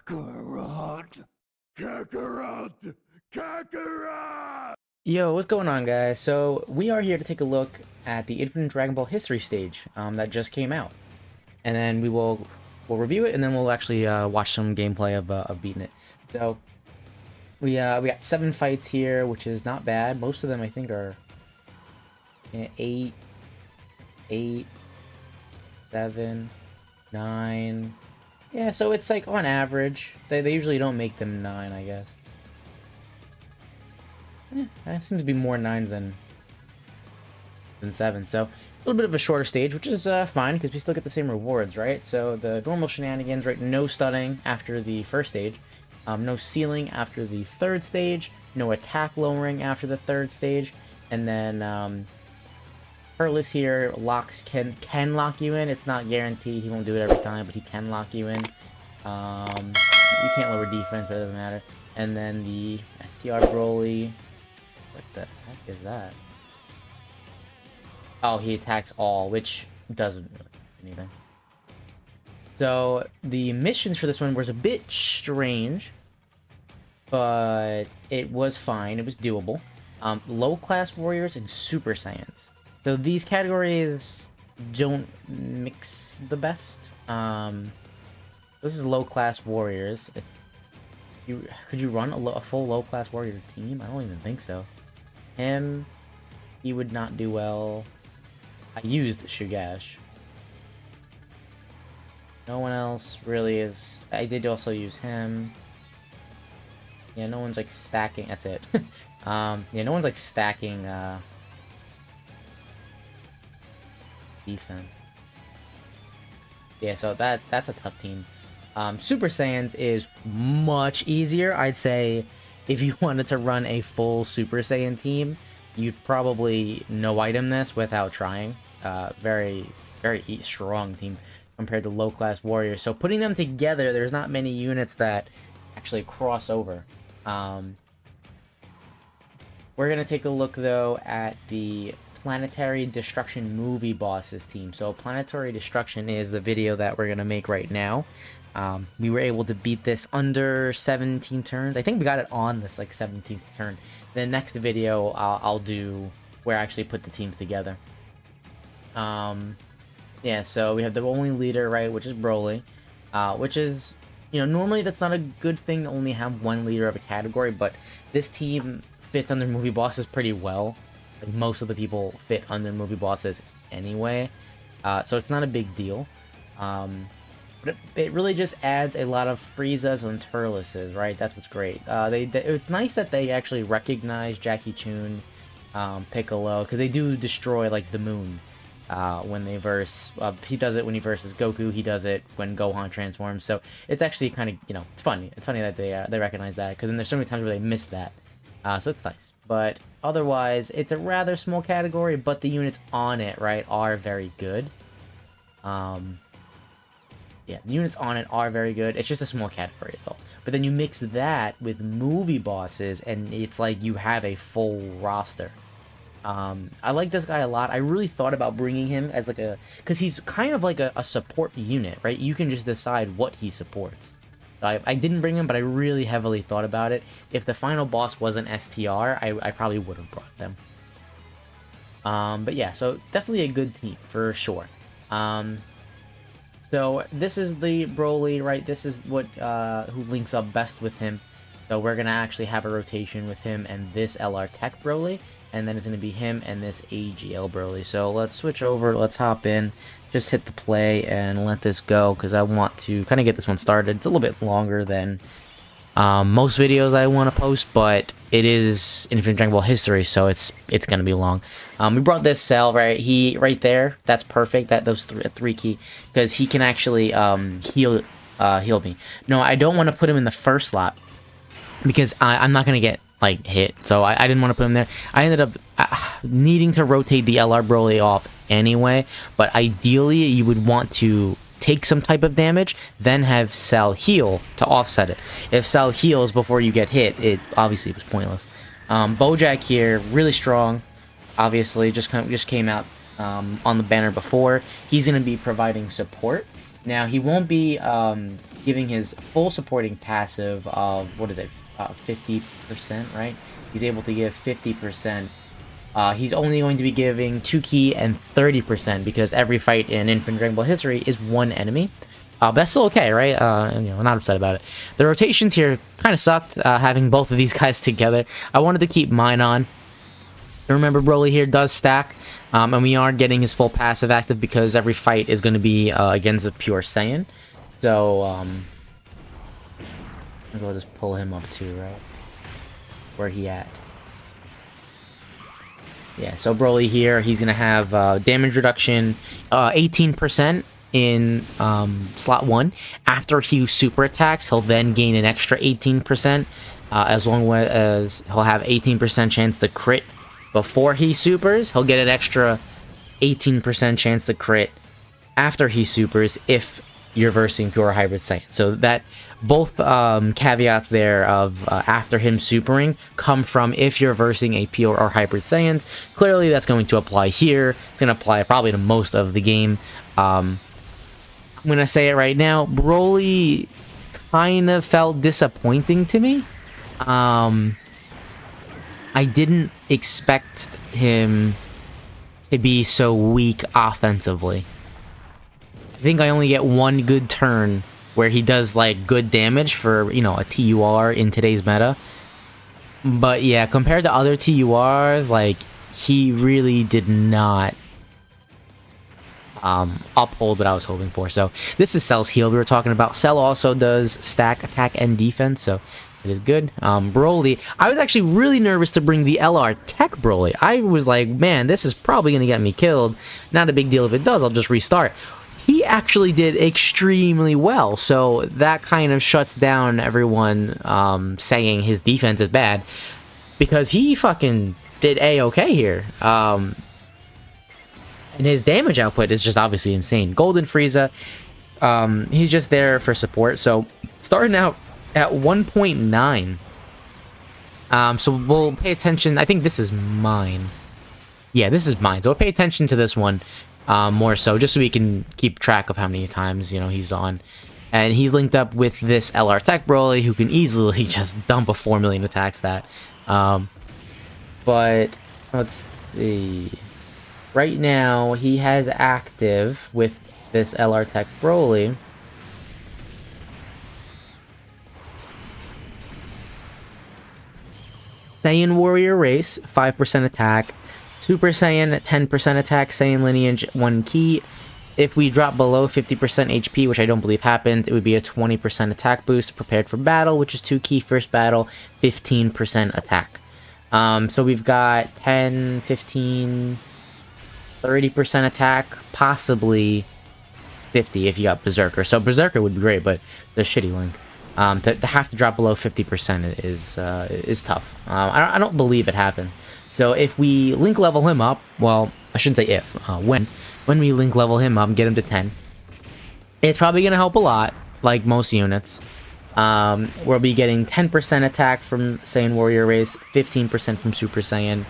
Kakarot! Kakarot! Kakarot! Yo, what's going on, guys? So we are here to take a look at the Infinite Dragon Ball History stage that just came out, and then we'll review it, and then we'll actually watch some gameplay of beating it. So we got 7 fights here, which is not bad. Most of them I think are 8, 7, 9. Yeah, so it's like on average. They usually don't make them 9, I guess. That seems to be more 9s than 7. So a little bit of a shorter stage, which is fine because we still get the same rewards, right? So the normal shenanigans, right? No stunning after the first stage, no sealing after the third stage, no attack lowering after the third stage, and then Perlis here can lock you in. It's not guaranteed. He won't do it every time, but he can lock you in. You can't lower defense, but it doesn't matter. And then the STR Broly. What the heck is that? Oh, he attacks all, which doesn't really do anything. So the missions for this one was a bit strange, but it was fine. It was doable. Low class warriors and Super Saiyans. So these categories don't mix the best. This is low class warriors. Could you run a full low class warrior team? I don't even think so. He would not do well. I used Shugash. No one else really is. I did also use him. Yeah, no one's like stacking. That's it. Yeah, no one's like stacking defense. Yeah, so that's a tough team. Super Saiyans is much easier. I'd say if you wanted to run a full Super Saiyan team, you'd probably no-item this without trying. Very strong team compared to low-class warriors. So putting them together, there's not many units that actually cross over. We're going to take a look, though, at the Planetary Destruction movie bosses team. So Planetary Destruction is the video that we're going to make right now. We were able to beat this under 17 turns. I think we got it on this like 17th turn. The next video I'll do where I actually put the teams together. Yeah, so we have the only leader, right, which is Broly, which is, you know, normally that's not a good thing to only have one leader of a category, but this team fits under movie bosses pretty well. Like, most of the people fit under movie bosses anyway, so it's not a big deal. But it really just adds a lot of Friezas and Turleses, right? That's what's great. It's nice that they actually recognize Jackie Chun, Piccolo, because they do destroy, like, the moon when they verse. He does it when he versus Goku. He does it when Gohan transforms. So it's actually kind of, you know, it's funny. It's funny that they recognize that, because then there's so many times where they miss that. So it's nice. But otherwise, it's a rather small category, but the units on it, right, are very good. Yeah, the units on it are very good. It's just a small category as well. But then you mix that with movie bosses, and it's like you have a full roster. I like this guy a lot. I really thought about bringing him as like a... because he's kind of like a support unit, right? You can just decide what he supports. So I didn't bring him, but I really heavily thought about it. If the final boss wasn't STR, I probably would have brought them. But yeah, so definitely a good team, for sure. So this is the Broly, right? This is what who links up best with him. So we're gonna actually have a rotation with him and this LR Tech Broly, and then it's gonna be him and this AGL Broly. So let's switch over. Let's hop in. Just hit the play and let this go, because I want to kind of get this one started. It's a little bit longer than most videos I want to post, but it is Infinite Dragon Ball History, so it's gonna be long. We brought this Cell right there. That's perfect. Those three key, because he can actually heal me. No, I don't want to put him in the first slot because I'm not gonna get like hit, so I didn't want to put him there. I ended up needing to rotate the LR Broly off anyway, but ideally you would want to take some type of damage, then have Cell heal to offset it. If Cell heals before you get hit, it obviously was pointless. Bojack here, really strong. Obviously, just came out on the banner before. He's going to be providing support. Now, he won't be giving his full supporting passive of, what is it, 50%, right? He's able to give 50%. He's only going to be giving 2 key and 30% because every fight in Infinite Dragon Ball history is one enemy. But that's still okay, right? I'm not upset about it. The rotations here kind of sucked, having both of these guys together. I wanted to keep mine on. Remember, Broly here does stack, and we are getting his full passive active because every fight is going to be against a pure Saiyan. So, I'll just pull him up too, right? Where he at? Yeah, so Broly here, he's going to have damage reduction 18% in slot 1. After he super attacks, he'll then gain an extra 18%, as long as he'll have 18% chance to crit before he supers. He'll get an extra 18% chance to crit after he supers if you're versing pure hybrid Saiyan. So that both caveats there of after him supering come from if you're versing a pure or hybrid Saiyans. Clearly that's going to apply here. It's going to apply probably to most of the game. I'm going to say it right now. Broly kind of felt disappointing to me. I didn't expect him to be so weak offensively. I think I only get one good turn where he does like good damage for, you know, a TUR in today's meta. But yeah, compared to other TURs, like, he really did not uphold what I was hoping for. So this is Cell's heal we were talking about. Cell also does stack attack and defense, so it is good. Broly, I was actually really nervous to bring the LR Tech Broly. I was like, man, this is probably going to get me killed. Not a big deal if it does, I'll just restart. He actually did extremely well, so that kind of shuts down everyone saying his defense is bad, because he fucking did A-okay here. And his damage output is just obviously insane. Golden Frieza, he's just there for support, so starting out at 1.9. So we'll pay attention. I think this is mine. Yeah, this is mine, so we'll pay attention to this one. More so, just so we can keep track of how many times, you know, he's on. And he's linked up with this LR Tech Broly, who can easily just dump a 4 million attack stat. But, let's see. Right now, he has active with this LR Tech Broly. Saiyan Warrior Race, 5% attack. Super Saiyan, 10% attack, Saiyan Lineage, 1 key. If we drop below 50% HP, which I don't believe happened, it would be a 20% attack boost. Prepared for Battle, which is 2 key. First Battle, 15% attack. So we've got 10, 15, 30% attack, possibly 50 if you got Berserker. So Berserker would be great, but the shitty link. To have to drop below 50% is tough. I don't believe it happened. So if we link level him up, well, I shouldn't say if, when we link level him up and get him to 10, it's probably going to help a lot, like most units. We'll be getting 10% attack from Saiyan Warrior Race, 15% from Super Saiyan,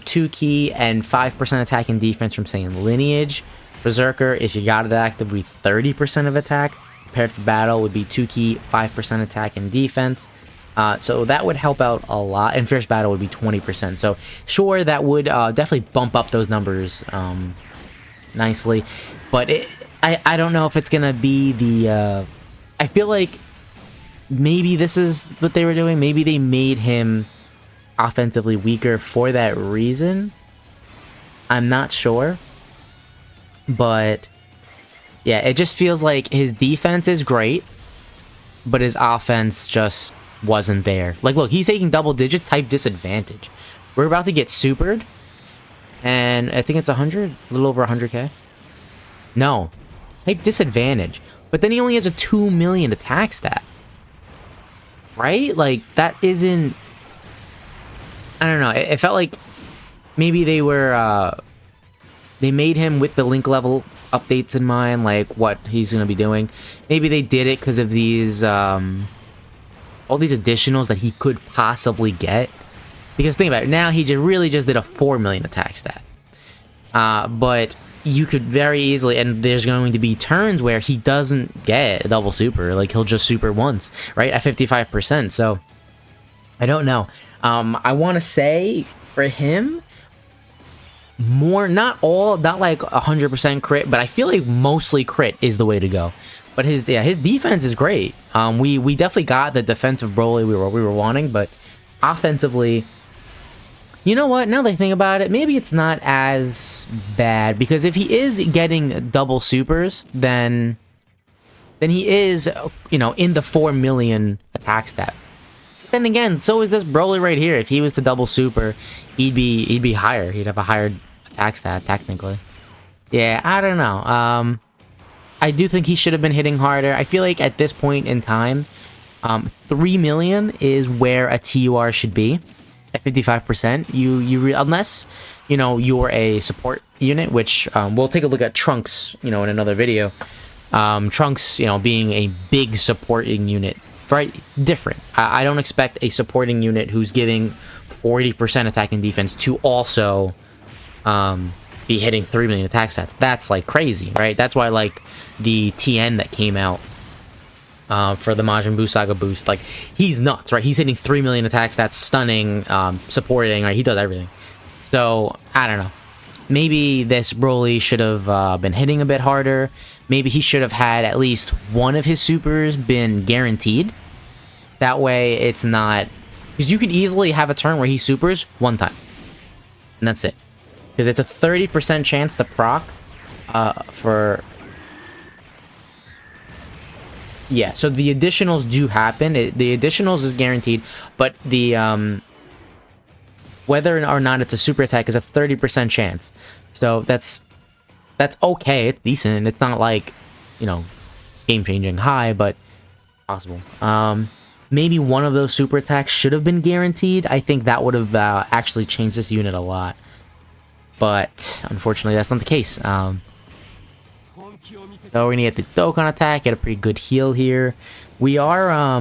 2 key, and 5% attack and defense from Saiyan Lineage. Berserker, if you got it active, would be 30% of attack. Prepared for Battle would be 2 key, 5% attack and defense. So that would help out a lot, and Fierce Battle would be 20%. So sure, that would definitely bump up those numbers nicely, but I don't know if it's gonna be the. I feel like maybe this is what they were doing. Maybe they made him offensively weaker for that reason. I'm not sure, but yeah, it just feels like his defense is great, but his offense just wasn't there. Like, look, he's taking double digits, type disadvantage. We're about to get supered, and I think it's 100, a little over 100k. No, type disadvantage, but then he only has a 2 million attack stat, right? Like, that isn't, I don't know, it felt like maybe they were they made him with the link level updates in mind, like what he's gonna be doing. Maybe they did it because of these all these additionals that he could possibly get. Because think about it, now he really just did a 4 million attack stat. But you could very easily, and there's going to be turns where he doesn't get a double super, like he'll just super once, right, at 55%. So I don't know. I want to say for him, more, not like 100% crit, but I feel like mostly crit is the way to go. But his defense is great. We definitely got the defensive Broly we were wanting, but offensively, you know what? Now that I think about it, maybe it's not as bad, because if he is getting double supers, then he is, you know, in the 4 million attack stat. Then again, so is this Broly right here. If he was to double super, he'd be higher. He'd have a higher attack stat technically. Yeah, I don't know. I do think he should have been hitting harder. I feel like at this point in time, 3 million is where a TUR should be. At 55%, unless, you know, you're a support unit, which we'll take a look at Trunks, you know, in another video. Trunks, you know, being a big supporting unit, right? Different. I don't expect a supporting unit who's giving 40% attack and defense to also be hitting 3 million attack stats. That's like crazy, right? That's why, like, the TN that came out for the Majin Buu Saga boost, like, he's nuts, right? He's hitting 3 million attack stats, stunning, supporting, right? He does everything. So, I don't know. Maybe this Broly should have been hitting a bit harder. Maybe he should have had at least one of his supers been guaranteed. That way, it's not... Because you could easily have a turn where he supers one time. And that's it. Because it's a 30% chance to proc for... Yeah, so the additionals do happen. The additionals is guaranteed, but the whether or not it's a super attack is a 30% chance. So that's okay. It's decent. It's not like, you know, game-changing high, but possible. Maybe one of those super attacks should have been guaranteed. I think that would have actually changed this unit a lot. But unfortunately, that's not the case. So we're gonna get the Dokkan attack, get a pretty good heal here. We are, I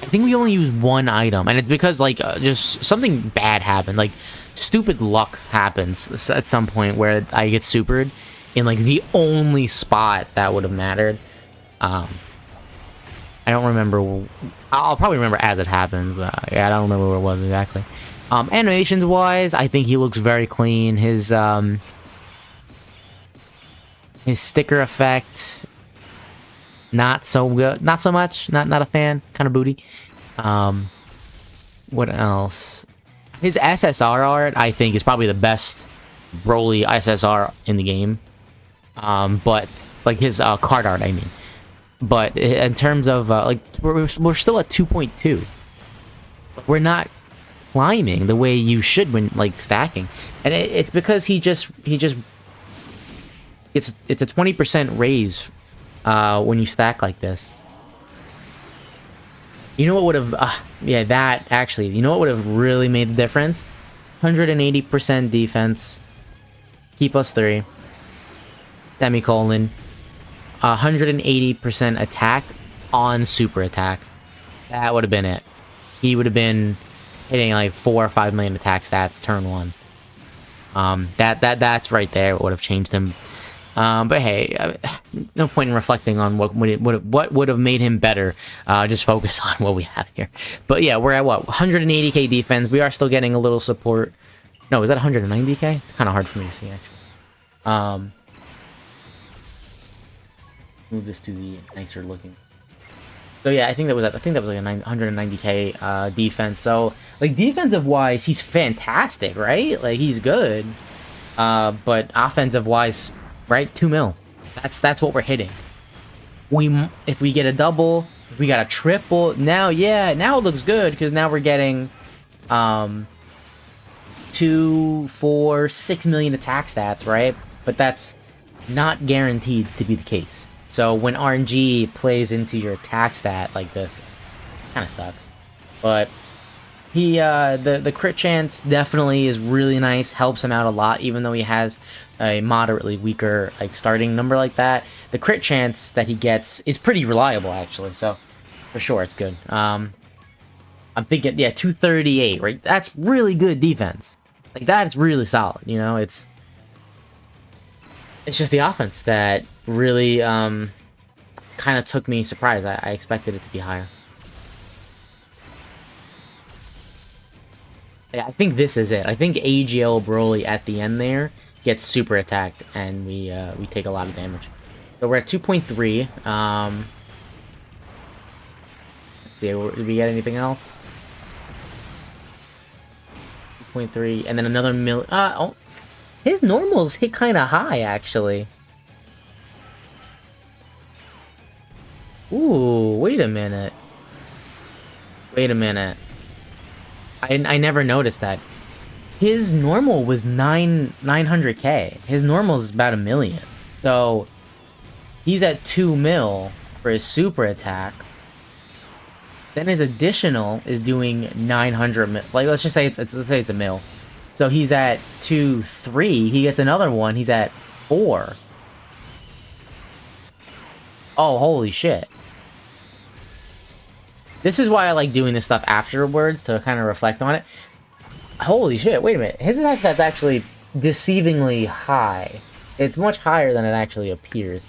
think we only use one item, and it's because, like, just something bad happened. Like, stupid luck happens at some point where I get supered in, like, the only spot that would have mattered. I don't remember. I'll probably remember as it happens, but yeah, I don't remember where it was exactly. Animations-wise, I think he looks very clean. His sticker effect, not so good. Not so much. Not a fan. Kind of booty. What else? His SSR art, I think, is probably the best Broly SSR in the game. But, like, his card art, I mean. But in terms of, like, we're still at 2.2. We're not climbing the way you should when, like, stacking. And it's because he just it's a 20% raise when you stack like this. You know what would have yeah, that actually, you know what would have really made the difference? 180% defense, Ki +3, semicolon, 180% attack on super attack. That would have been it. He would have been hitting like 4 or 5 million attack stats turn 1. That's right there. It would have changed him. But hey, no point in reflecting on what would have made him better. Just focus on what we have here. But yeah, we're at what, 180k defense. We are still getting a little support. No, is that 190k? It's kind of hard for me to see actually. Move this to the nicer looking. So yeah, I think that was like a 190k defense. So like defensive wise, he's fantastic, right? Like he's good. But offensive wise, right, 2 mil. That's what we're hitting. If we get a double, if we got a triple, now it looks good because now we're getting 2, 4, 6 million attack stats, right? But that's not guaranteed to be the case. So when RNG plays into your attack stat like this, kind of sucks. But he, the crit chance definitely is really nice, helps him out a lot, even though he has a moderately weaker like starting number like that. The crit chance that he gets is pretty reliable actually, so for sure it's good. I'm thinking, yeah, 238, right? That's really good defense. Like, that's really solid, you know? It's just the offense that really, kind of took me surprised. I expected it to be higher. Yeah, I think this is it. I think AGL Broly at the end there gets super attacked, and we take a lot of damage. So we're at 2.3. Let's see, did we get anything else? 2.3, and then another oh, his normals hit kind of high, actually. Ooh, wait a minute. Wait a minute. I never noticed that. His normal was 900k. His normal is about 1 million. So he's at 2 mil for his super attack. Then his additional is doing 900 mil. Like, let's just say it's 1 mil. So he's at 2-3. He gets another one. He's at 4. Oh, holy shit. This is why I like doing this stuff afterwards, to kind of reflect on it. Holy shit, wait a minute. His attack stat's actually deceivingly high. It's much higher than it actually appears.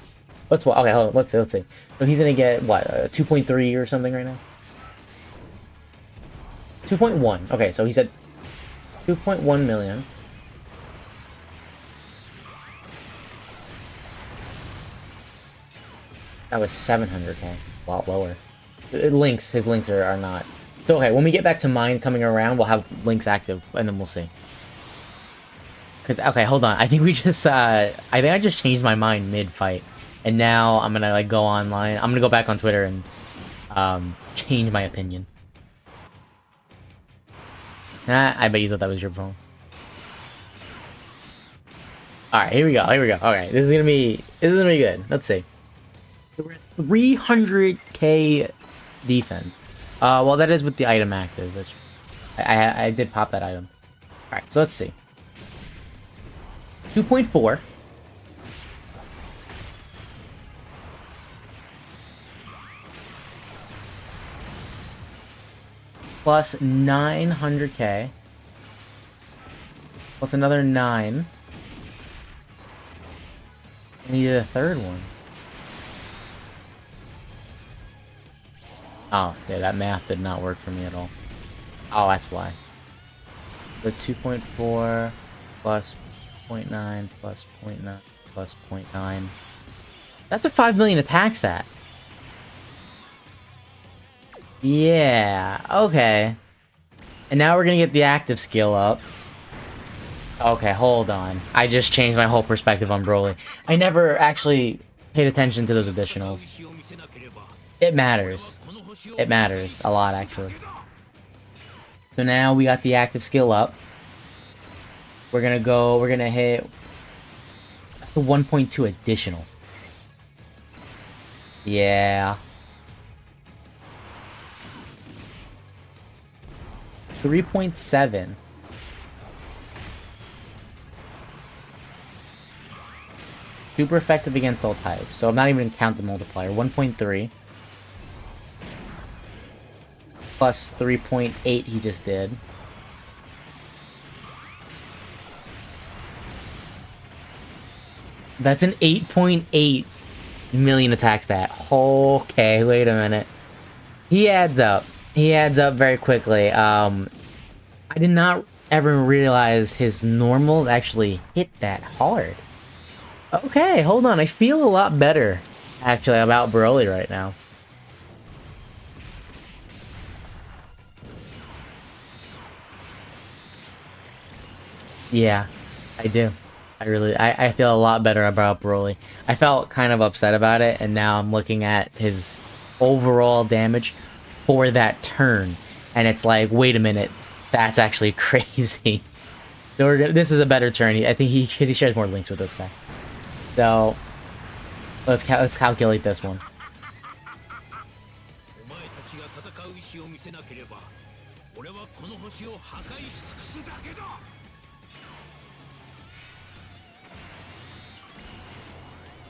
Okay, hold on, let's see. So he's gonna get, what, 2.3 or something right now? 2.1. Okay, so he's at 2.1 million. That was 700k. A lot lower. His links are not. So, okay, when we get back to mine coming around, we'll have links active, and then we'll see. Okay, hold on. I think we just, I think I just changed my mind mid-fight. And now I'm gonna, like, go online. I'm gonna go back on Twitter and, change my opinion. I bet you thought that was your phone. Alright, here we go. Okay, this is gonna be good. Let's see. We're at 300k defense. Well, that is with the item active. That's I did pop that item. Alright, so let's see. 2.4. Plus 900k. Plus another 9. I needed a third one. Oh, yeah, that math did not work for me at all. Oh, that's why. The 2.4 plus 0.9 plus 0.9 plus 0.9. That's a 5 million attack stat. Yeah, okay. And now we're gonna get the active skill up. Okay, hold on. I just changed my whole perspective on Broly. I never actually paid attention to those additionals. It matters. It matters a lot, actually. So now we got the active skill up. We're gonna hit the 1.2 additional. Yeah. 3.7. Super effective against all types. So I'm not even gonna count the multiplier. 1.3. Plus 3.8 he just did. That's an 8.8 million attack stat. Okay, wait a minute. He adds up. He adds up very quickly. I did not ever realize his normals actually hit that hard. Okay, hold on. I feel a lot better, actually, about Broly right now. Yeah, I do. I feel a lot better about Broly. I felt kind of upset about it, and now I'm looking at his overall damage for that turn, and it's like, wait a minute, that's actually crazy. So this is a better turn. I think because he shares more links with this guy. So let's calculate this one.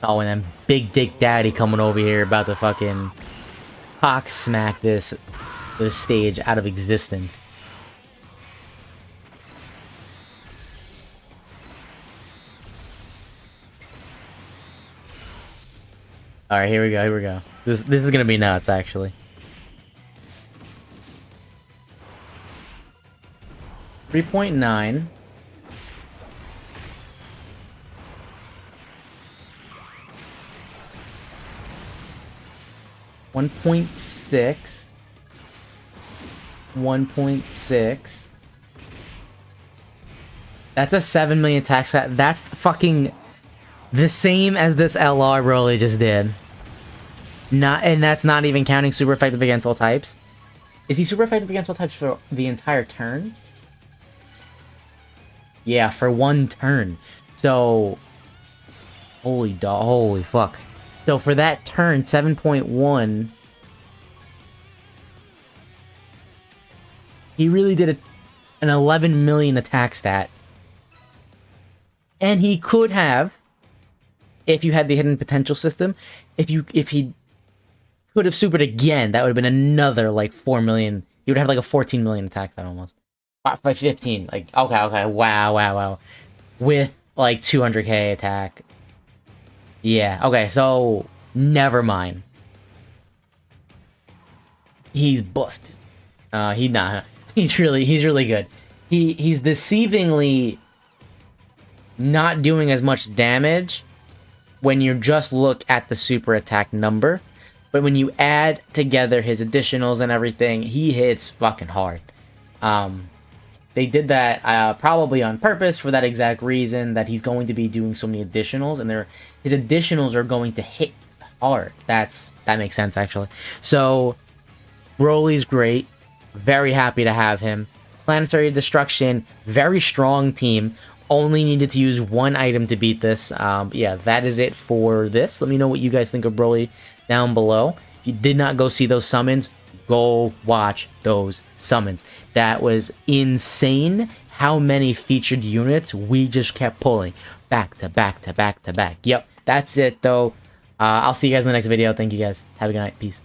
Oh, and then Big Dick Daddy coming over here about to fucking cock smack this stage out of existence. Alright, here we go, here we go. This is gonna be nuts, actually. 3.9. $1.6. 1.6. That's a 7 million attack stat. That's fucking the same as this LR Broly just did. And that's not even counting super effective against all types. Is he super effective against all types for the entire turn? Yeah, for one turn. So, holy fuck. So for that turn, 7.1, he really did an 11 million attack stat. And he could have, if you had the hidden potential system, if he could have supered again, that would have been another like 4 million. He would have like a 14 million attack stat almost. By 15. Like, okay, wow. With like 200k attack. Yeah, okay, so never mind. He's busted. He's really good. He's deceivingly not doing as much damage when you just look at the super attack number, but when you add together his additionals and everything, he hits fucking hard. They did that probably on purpose for that exact reason, that he's going to be doing so many additionals, and his additionals are going to hit hard. That makes sense, actually. So Broly's great. Very happy to have him. Planetary Destruction, very strong team. Only needed to use one item to beat this. Yeah, that is it for this. Let me know what you guys think of Broly down below. If you did not go see those summons, go watch those summons. That was insane how many featured units we just kept pulling. Back to back to back to back. Yep, that's it though. I'll see you guys in the next video. Thank you guys. Have a good night. Peace.